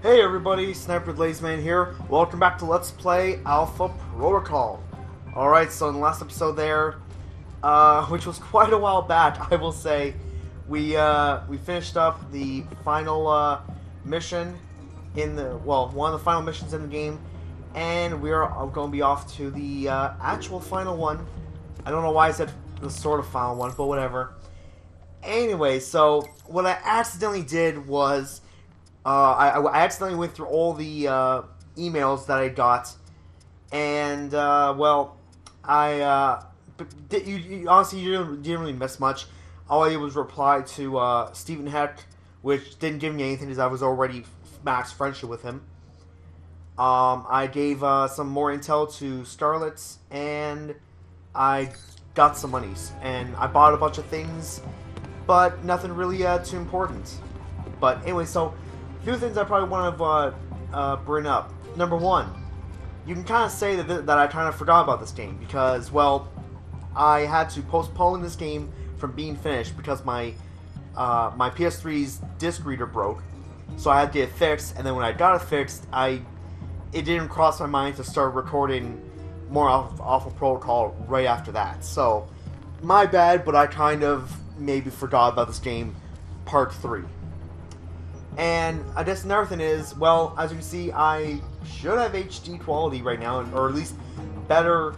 Hey everybody, Snipertheladiesman here. Welcome back to Let's Play Alpha Protocol. Alright, so in the last episode there, which was quite a while back, I will say, we finished up the final mission in the, well, one of the final missions in the game, and we are going to be off to the actual final one. I don't know why I said the sort of final one, but whatever. Anyway, so what I accidentally did was I accidentally went through all the emails that I got, and well, honestly you didn't really miss much. All I did was reply to Stephen Heck, which didn't give me anything because I was already max friendship with him. I gave some more intel to Starlet, and I got some monies, and I bought a bunch of things, but nothing really too important. But anyway, so a few things I probably want to bring up. Number one, you can kind of say that I kind of forgot about this game because, well, I had to postpone this game from being finished because my PS3's disc reader broke, so I had to get it fixed. And then when I got it fixed, it didn't cross my mind to start recording more Alpha Protocol right after that. So my bad, but I kind of maybe forgot about this game, Part 3. And I guess another thing is, well, as you can see, I should have HD quality right now, or at least better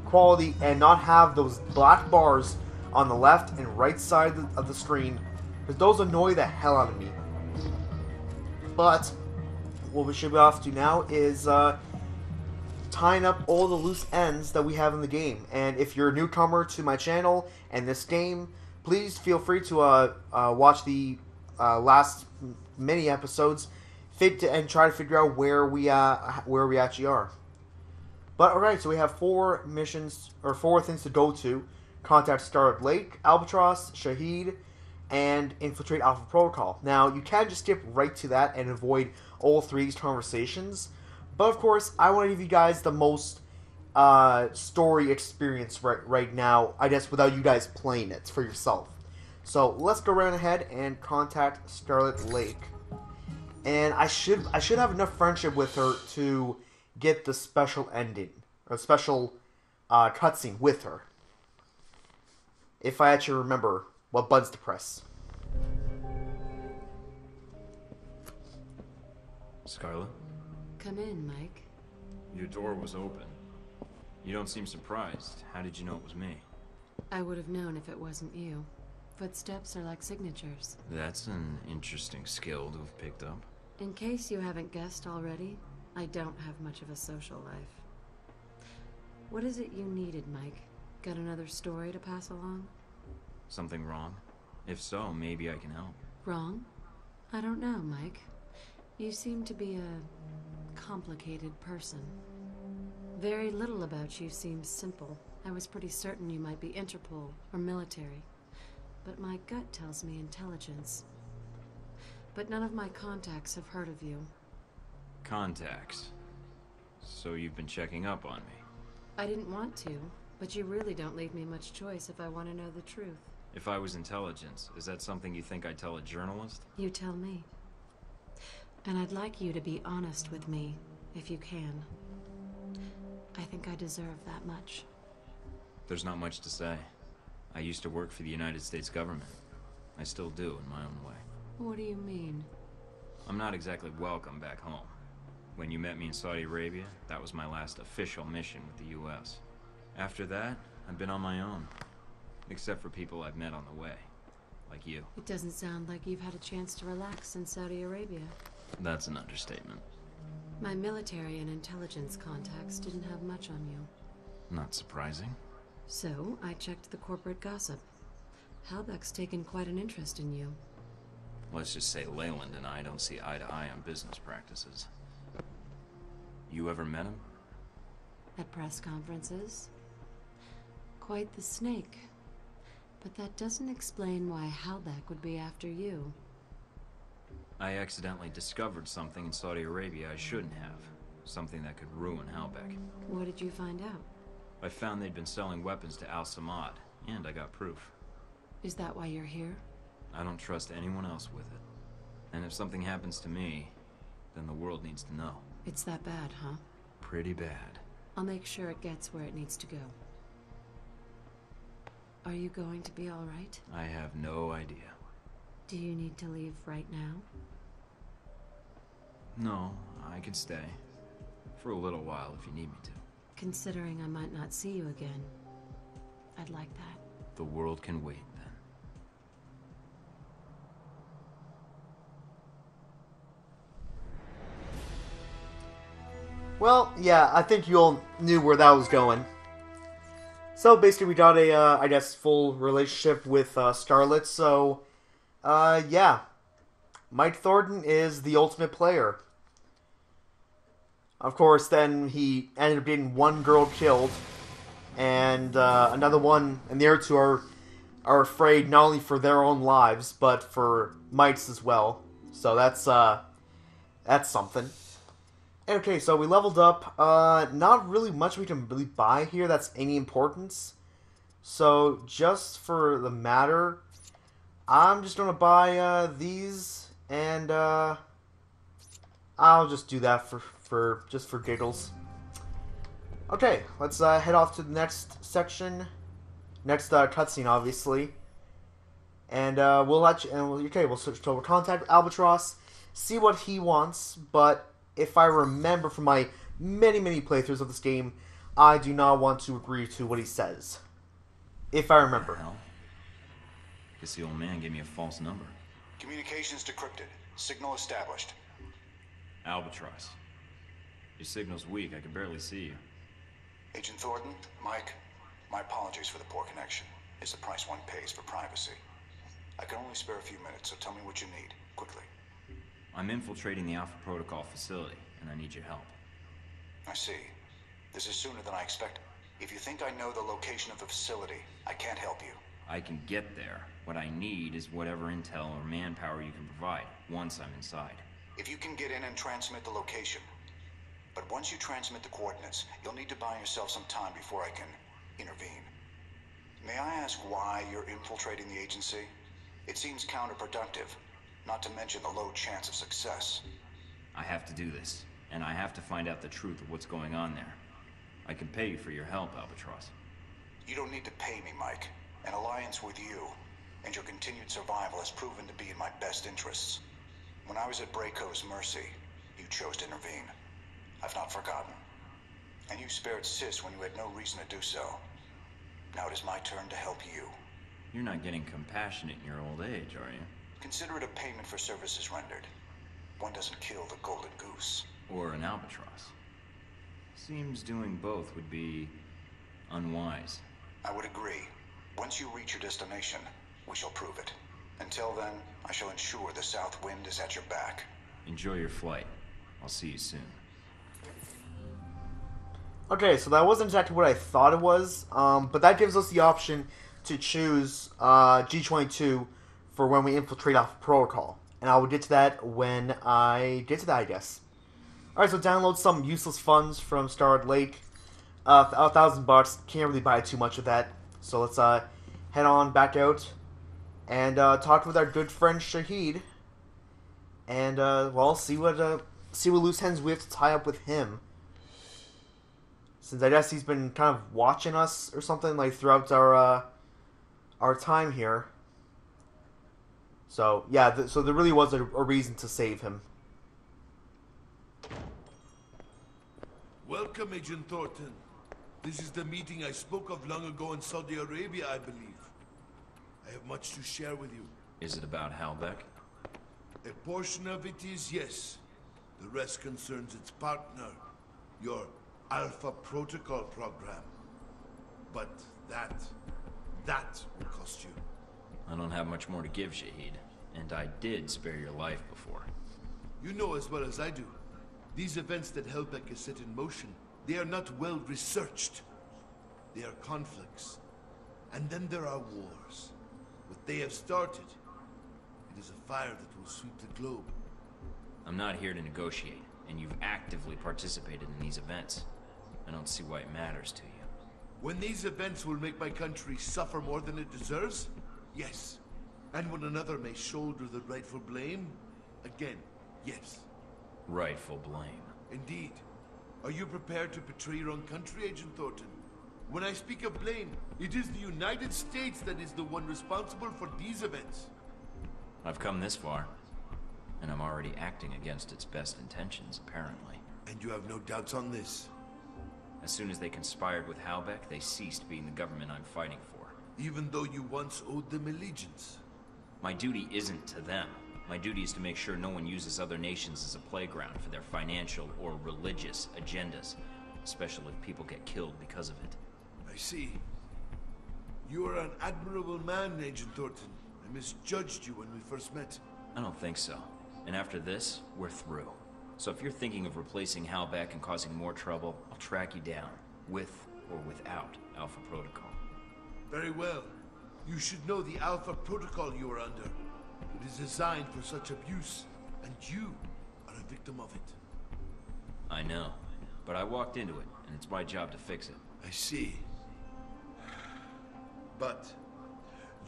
quality, and not have those black bars on the left and right side of the screen, because those annoy the hell out of me. But what we should be off to now is tying up all the loose ends that we have in the game. And if you're a newcomer to my channel and this game, please feel free to watch the last mini episodes and try to figure out where we actually are. But alright, so we have 4 missions, or 4 things to go to: contact Starlit Lake, Albatross, Shahid, and infiltrate Alpha Protocol. Now, you can just skip right to that and avoid all 3 conversations, but of course, I want to give you guys the most story experience right now, I guess, without you guys playing it for yourself. So let's go right ahead and contact Starlit Lake, and I should have enough friendship with her to get the special ending, or special cutscene with her, if I actually remember what buttons to press. Scarlet? Come in, Mike. Your door was open. You don't seem surprised. How did you know it was me? I would have known if it wasn't you. Footsteps are like signatures. That's an interesting skill to have picked up. In case you haven't guessed already, I don't have much of a social life. What is it you needed, Mike? Got another story to pass along? Something wrong? If so, maybe I can help. Wrong? I don't know, Mike. You seem to be a complicated person. Very little about you seems simple. I was pretty certain you might be Interpol or military, but my gut tells me intelligence. But none of my contacts have heard of you. Contacts? So you've been checking up on me? I didn't want to, but you really don't leave me much choice if I want to know the truth. If I was intelligence, is that something you think I'd tell a journalist? You tell me. And I'd like you to be honest with me, if you can. I think I deserve that much. There's not much to say. I used to work for the United States government. I still do, in my own way. What do you mean? I'm not exactly welcome back home. When you met me in Saudi Arabia, that was my last official mission with the US. After that, I've been on my own. Except for people I've met on the way. Like you. It doesn't sound like you've had a chance to relax in Saudi Arabia. That's an understatement. My military and intelligence contacts didn't have much on you. Not surprising. So, I checked the corporate gossip. Halbeck's taken quite an interest in you. Let's just say Leyland and I don't see eye to eye on business practices. You ever met him? At press conferences. Quite the snake. But that doesn't explain why Halbeck would be after you. I accidentally discovered something in Saudi Arabia I shouldn't have. Something that could ruin Halbeck. What did you find out? I found they'd been selling weapons to Al Samad, and I got proof. Is that why you're here? I don't trust anyone else with it. And if something happens to me, then the world needs to know. It's that bad, huh? Pretty bad. I'll make sure it gets where it needs to go. Are you going to be all right? I have no idea. Do you need to leave right now? No, I can stay. For a little while if you need me to. Considering I might not see you again, I'd like that. The world can wait then. Well, yeah, I think you all knew where that was going. So basically, we got a, I guess, full relationship with Scarlet. So, yeah, Mike Thornton is the ultimate player. Of course, then he ended up getting one girl killed, and another one, and the other two are afraid not only for their own lives but for Mike's as well. So that's something. Okay, so we leveled up. Not really much we can really buy here that's any importance. So just for the matter, I'm just gonna buy these, and I'll just do that for giggles. Okay, let's head off to the next section, next cutscene, obviously, and we'll let you. And we'll switch to contact Albatross, see what he wants. But if I remember from my many playthroughs of this game, I do not want to agree to what he says. If I remember. Hell, guess the old man gave me a false number. Communications decrypted. Signal established. Albatross. Your signal's weak. I can barely see you. Agent Thornton, Mike, my apologies for the poor connection. It's the price one pays for privacy. I can only spare a few minutes, so tell me what you need, quickly. I'm infiltrating the Alpha Protocol facility, and I need your help. I see. This is sooner than I expected. If you think I know the location of the facility, I can't help you. I can get there. What I need is whatever intel or manpower you can provide, once I'm inside. If you can get in and transmit the location. But once you transmit the coordinates, you'll need to buy yourself some time before I can intervene. May I ask why you're infiltrating the agency? It seems counterproductive, not to mention the low chance of success. I have to do this, and I have to find out the truth of what's going on there. I can pay you for your help, Albatross. You don't need to pay me, Mike. An alliance with you and your continued survival has proven to be in my best interests. When I was at Braco's mercy, you chose to intervene. I've not forgotten. And you spared Sis when you had no reason to do so. Now it is my turn to help you. You're not getting compassionate in your old age, are you? Consider it a payment for services rendered. One doesn't kill the golden goose. Or an albatross. Seems doing both would be unwise. I would agree. Once you reach your destination, we shall prove it. Until then, I shall ensure the south wind is at your back. Enjoy your flight. I'll see you soon. Okay, so that wasn't exactly what I thought it was, but that gives us the option to choose G22 for when we infiltrate Alpha Protocol. And I will get to that when I get to that, I guess. Alright, so download some useless funds from Starred Lake. $1,000, can't really buy too much of that. So let's head on back out and talk with our good friend Shahid. And, well, see what loose ends we have to tie up with him. Since I guess he's been kind of watching us or something, like, throughout our time here. So, yeah, so there really was a reason to save him. Welcome, Agent Thornton. This is the meeting I spoke of long ago in Saudi Arabia, I believe. I have much to share with you. Is it about Halbeck? A portion of it is yes. The rest concerns its partner, your Alpha Protocol program. But that will cost you. I don't have much more to give, Shahid. And I did spare your life before. You know as well as I do. These events that Halbeck has set in motion, they are not well researched. They are conflicts. And then there are wars. What they have started, it is a fire that will sweep the globe. I'm not here to negotiate, and you've actively participated in these events. I don't see why it matters to you. When these events will make my country suffer more than it deserves? Yes. And when another may shoulder the rightful blame? Again, yes. rightful blame. Indeed. Are you prepared to betray your own country, Agent Thornton? When I speak of blame, it is the United States that is the one responsible for these events. I've come this far, and I'm already acting against its best intentions, apparently. And you have no doubts on this? As soon as they conspired with Halbeck, they ceased being the government I'm fighting for. Even though you once owed them allegiance? My duty isn't to them. My duty is to make sure no one uses other nations as a playground for their financial or religious agendas, especially if people get killed because of it. I see. You are an admirable man, Agent Thornton. I misjudged you when we first met. I don't think so. And after this, we're through. So if you're thinking of replacing Halbeck and causing more trouble, I'll track you down, with or without Alpha Protocol. Very well. You should know the Alpha Protocol you are under. It is designed for such abuse, and you are a victim of it. I know, but I walked into it, and it's my job to fix it. I see. But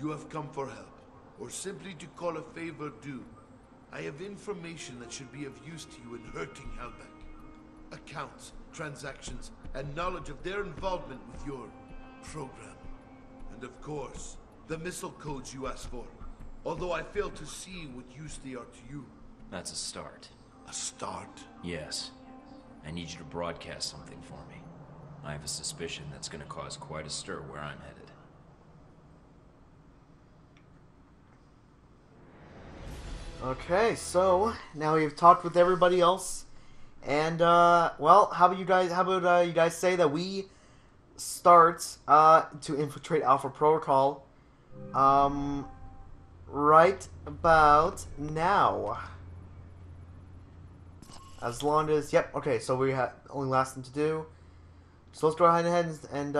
you have come for help, or simply to call a favor due. I have information that should be of use to you in hurting Halbeck. Accounts, transactions, and knowledge of their involvement with your program. And of course, the missile codes you asked for. Although I fail to see what use they are to you. That's a start. A start? Yes. I need you to broadcast something for me. I have a suspicion that's going to cause quite a stir where I'm headed. Okay, so now we've talked with everybody else, and well, how about you guys say that we start to infiltrate Alpha Protocol right about now. As long as okay, so we have only last thing to do. So let's go ahead and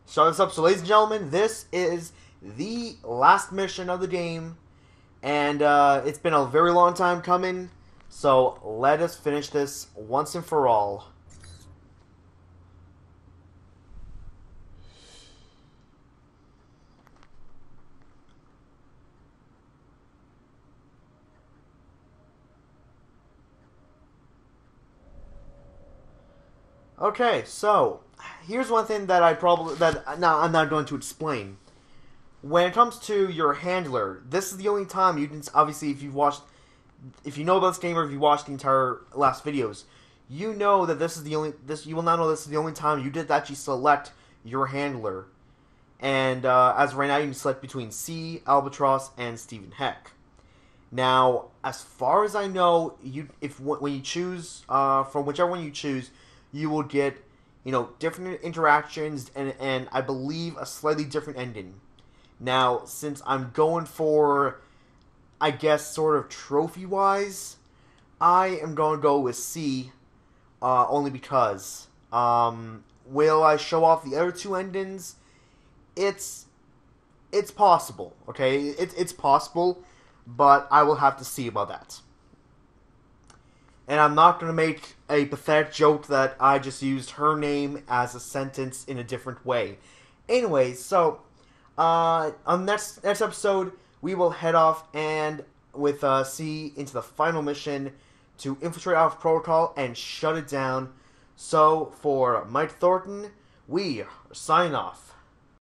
start this up. So, ladies and gentlemen, this is the last mission of the game. And it's been a very long time coming, so let us finish this once and for all. Okay, so here's one thing that I'm not going to explain. When it comes to your handler, this is the only time you can, obviously, if you know about this game or if you watched the entire last videos, you know that you will now know this is the only time you did actually select your handler. And as of right now, you can select between C, Albatross, and Stephen Heck. Now, as far as I know, when you choose from whichever one you choose, you will get different interactions and I believe a slightly different ending. Now, since I'm going for, I guess, sort of trophy-wise, I am going to go with C, only because. Will I show off the other two endings? It's possible, okay? It's possible, but I will have to see about that. And I'm not going to make a pathetic joke that I just used her name as a sentence in a different way. Anyway, so on next episode, we will head off and with C into the final mission to infiltrate Alpha Protocol and shut it down. So for Mike Thornton, we sign off.